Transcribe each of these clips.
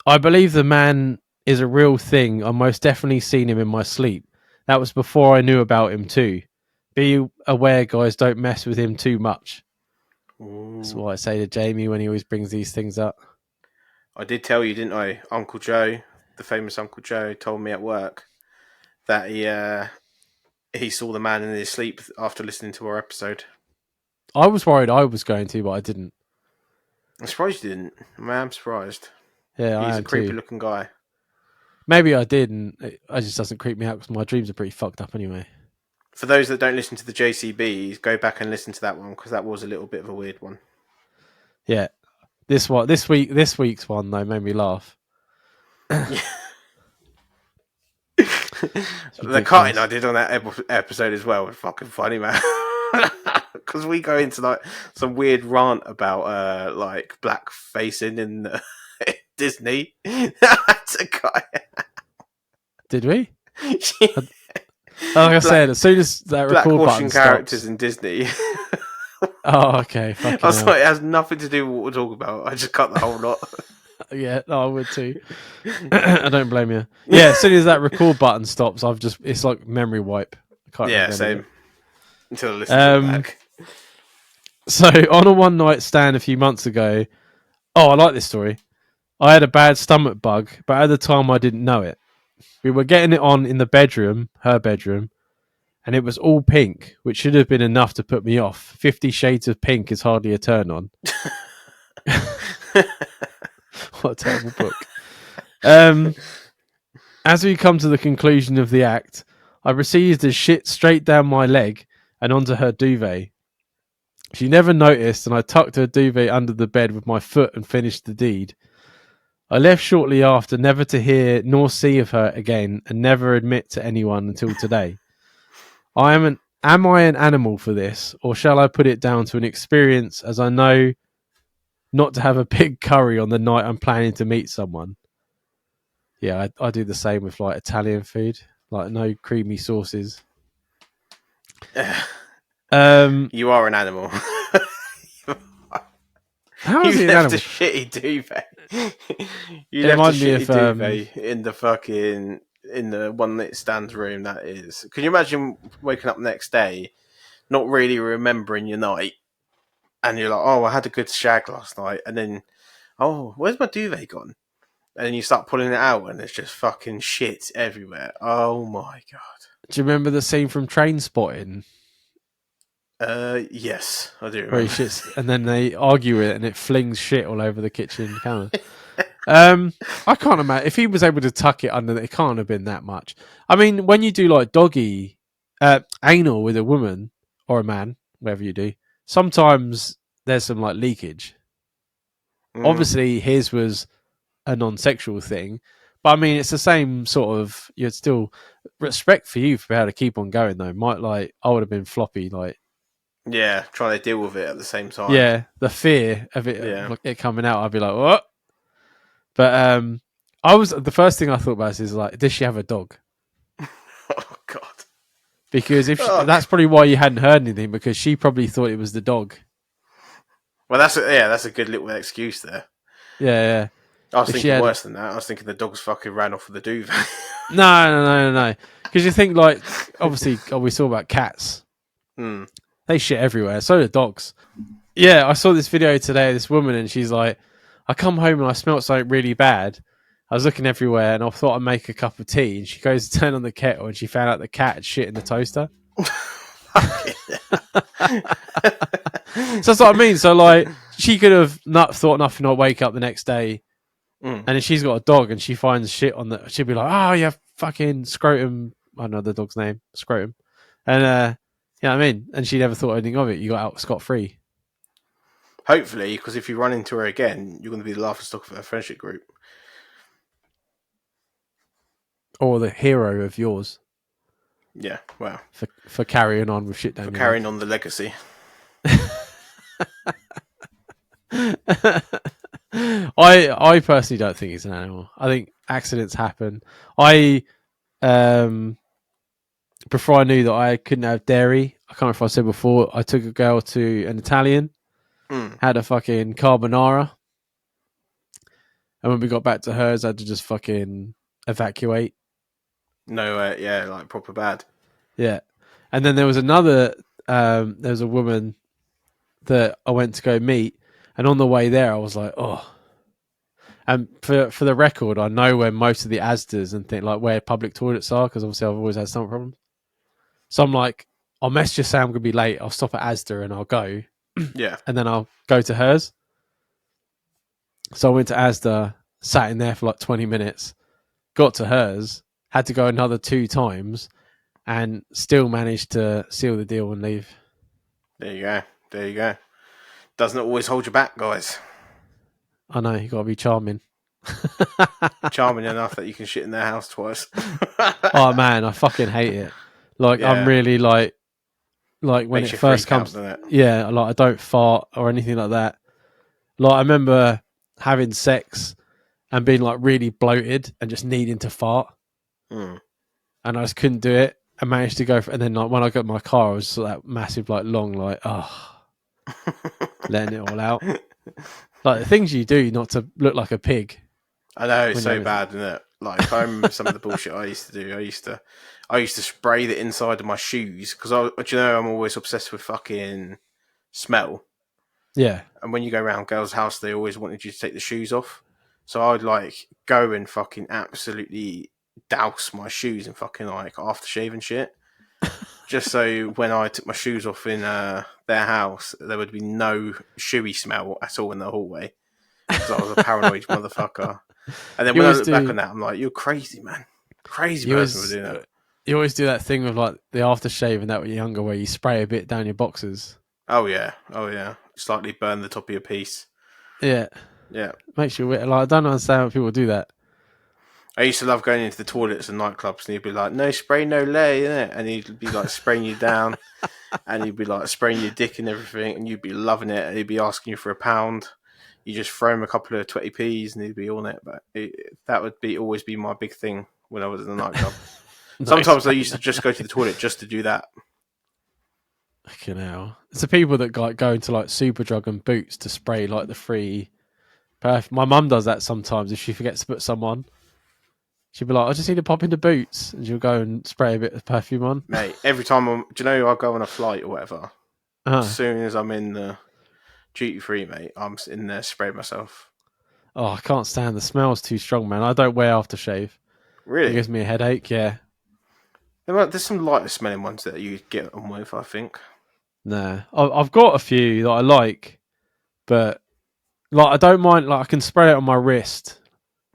I believe the man is a real thing. I most definitely seen him in my sleep. That was before I knew about him too. Be aware, guys, don't mess with him too much. That's Ooh. what I say to Jamie when he always brings these things up. I did tell you, didn't I? Uncle Joe, the famous Uncle Joe, told me at work that he saw the man in his sleep after listening to our episode. I was worried I was going to, but I didn't. I'm surprised you didn't. I'm surprised. Yeah, I He's a am creepy too. looking guy. Maybe I did, and it just doesn't creep me out because my dreams are pretty fucked up anyway. For those that don't listen to the JCBs, go back and listen to that one because that was a little bit of a weird one. Yeah, this week's one though made me laugh. The cutting I did on that episode as well was fucking funny, man. Because we go into like some weird rant about like black facing in Disney. That's a guy. Did we? Like I said, as soon as that record button blackwashing characters stops. in Disney. Oh, okay. I was like, it has nothing to do with what we're talking about. I just cut the whole lot. Yeah, no, I would too. I don't blame you. Yeah, as soon as that record button stops, it's like memory wipe. I can't remember same. it. Until I listen to it back. So on a one night stand a few months ago, I like this story. I had a bad stomach bug, but at the time I didn't know it. We were getting it on in the bedroom, her bedroom, and it was all pink, which should have been enough to put me off. 50 Shades of Pink is hardly a turn on. What a terrible book. As we come to the conclusion of the act, I received a shit straight down my leg and onto her duvet. She never noticed, and I tucked her duvet under the bed with my foot and finished the deed. I left shortly after, never to hear nor see of her again, and never admit to anyone until today. Am I an animal for this, or shall I put it down to an experience, as I know not to have a big curry on the night I'm planning to meet someone? Yeah, I do the same with like Italian food, like no creamy sauces. You are an animal. How is you he an left animal? a shitty duvet. You It left a reminded me shitty of, duvet in the one that stands room. That is. Can you imagine waking up next day, not really remembering your night, and you're like, "Oh, I had a good shag last night," and then, "Oh, where's my duvet gone?" And then you start pulling it out, and there's just fucking shit everywhere. Oh my god. Do you remember the scene from Train Spotting? Yes, I do remember. Where he shits, and then they argue it, and it flings shit all over the kitchen counter. I can't imagine if he was able to tuck it under. It can't have been that much. I mean, when you do like doggy, anal with a woman or a man, whatever you do, sometimes there's some like leakage. Obviously, his was a non-sexual thing, but I mean, it's the same sort of. You'd still respect for you for how to keep on going though. Might like I would have been floppy like. Yeah, trying to deal with it at the same time. Yeah, the fear of it coming out, I'd be like, what? But the first thing I thought about is like, does she have a dog? Oh god. Because that's probably why you hadn't heard anything, because she probably thought it was the dog. Well, that's a good little excuse there. Yeah. I was thinking worse than that. I was thinking the dog's fucking ran off with the duvet. No. Because you think like, obviously, we saw about cats. They shit everywhere. So do dogs. Yeah, I saw this video today of this woman, and she's like, I come home and I smelt something really bad. I was looking everywhere, and I thought I'd make a cup of tea. And she goes to turn on the kettle, and she found out the cat had shit in the toaster. So that's what I mean. So like, she could have thought nothing. I'll wake up the next day, and then she's got a dog, and she finds shit on the. She'll be like, "Oh, yeah, fucking scrotum." I don't know the dog's name, scrotum, and yeah, I mean, and she never thought anything of it. You got out scot free. Hopefully, because if you run into her again, you're going to be the laughingstock of her friendship group. Or the hero of yours. Yeah, well. For carrying on with shit down For carrying on the legacy. I personally don't think it's an animal. I think accidents happen. I before I knew that I couldn't have dairy, I can't remember if I said before, I took a girl to an Italian, Mm. had a fucking carbonara, and when we got back to hers, I had to just fucking evacuate. No, yeah, like proper bad. Yeah. And then there was another, there was a woman that I went to go meet, and on the way there, I was like, oh. And for the record, I know where most of the Asdas and think like where public toilets are because obviously I've always had stomach problems. So I'm like, I'll message you say I'm gonna be late. I'll stop at Asda and I'll go, Yeah. and then I'll go to hers. So I went to Asda, sat in there for like 20 minutes, got to hers, had to go another 2 times, and still managed to seal the deal and leave. There you go. There you go. Doesn't always hold you back, guys. I know, you gotta be charming. Charming enough that you can shit in their house twice. Oh man, I fucking hate it. Like I'm Yeah. really like when Makes it you first freak out, comes, doesn't it? yeah, like I don't fart or anything like that. Like I remember having sex and being like really bloated and just needing to fart, Mm. and I just couldn't do it. I managed to go for, and then like when I got in my car, I was that massive like long like letting it all out. Like the things you do not to look like a pig. I know it's When so you're- bad, isn't it? Like I remember some of the bullshit I used to do. I used to spray the inside of my shoes because I'm always obsessed with fucking smell. Yeah, And when you go around girls' house, they always wanted you to take the shoes off. So I'd like go and fucking absolutely douse my shoes in fucking like aftershave and shit. Just so when I took my shoes off in their house, there would be no shoey smell at all in the hallway. Because I was a paranoid motherfucker. And then you when I always look back do. on that, I'm like, you're crazy, man. Crazy You person for always doing that. you always do that thing with like the aftershave and that when you're younger, where you spray a bit down your boxes. Oh yeah. Oh yeah. Slightly burn the top of your piece. Yeah, Yeah. makes you like I don't understand why people do that. I used to love going into the toilets and nightclubs and he'd be like, no spray, no lay, innit? And he'd be like spraying you down and he'd be like spraying your dick and everything and you'd be loving it and he'd be asking you for £1. You just throw him a couple of 20p's and he'd be on it. But that would be always be my big thing when I was in the nightclub. Sometimes I used to just go to the toilet just to do that. Fucking hell. It's the people that like go into like Superdrug and Boots to spray like the free perfume. My mum does that sometimes if she forgets to put some on. She'll be like, I just need to pop into Boots, and she'll go and spray a bit of perfume on. Mate, every time do you know I go on a flight or whatever, as soon as I'm in the duty free, mate, I'm in there spraying myself. Oh, I can't stand the smell's too strong, man. I don't wear aftershave. It Really? gives me a headache, yeah. There's some lighter smelling ones that you get on with, I think. Nah. I've got a few that I like, but like I don't mind, like I can spray it on my wrist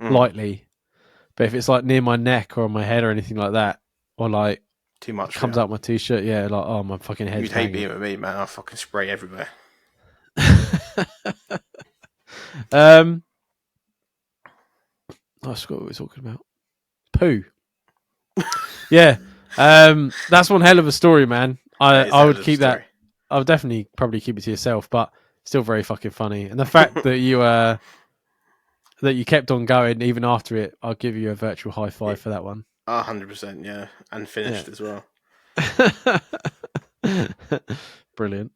lightly. But if it's like near my neck or on my head or anything like that, or like Too much. comes out my t-shirt, yeah, like oh my fucking head's You'd hate hanging. being with me, man. I fucking spray everywhere. I forgot what we were talking about. Poo. Yeah. That's one hell of a story, man. I would keep that. I would definitely probably keep it to yourself, but still very fucking funny. And the fact that you kept on going even after it, I'll give you a virtual high five for that one. 100%, yeah, and finished as well. Brilliant.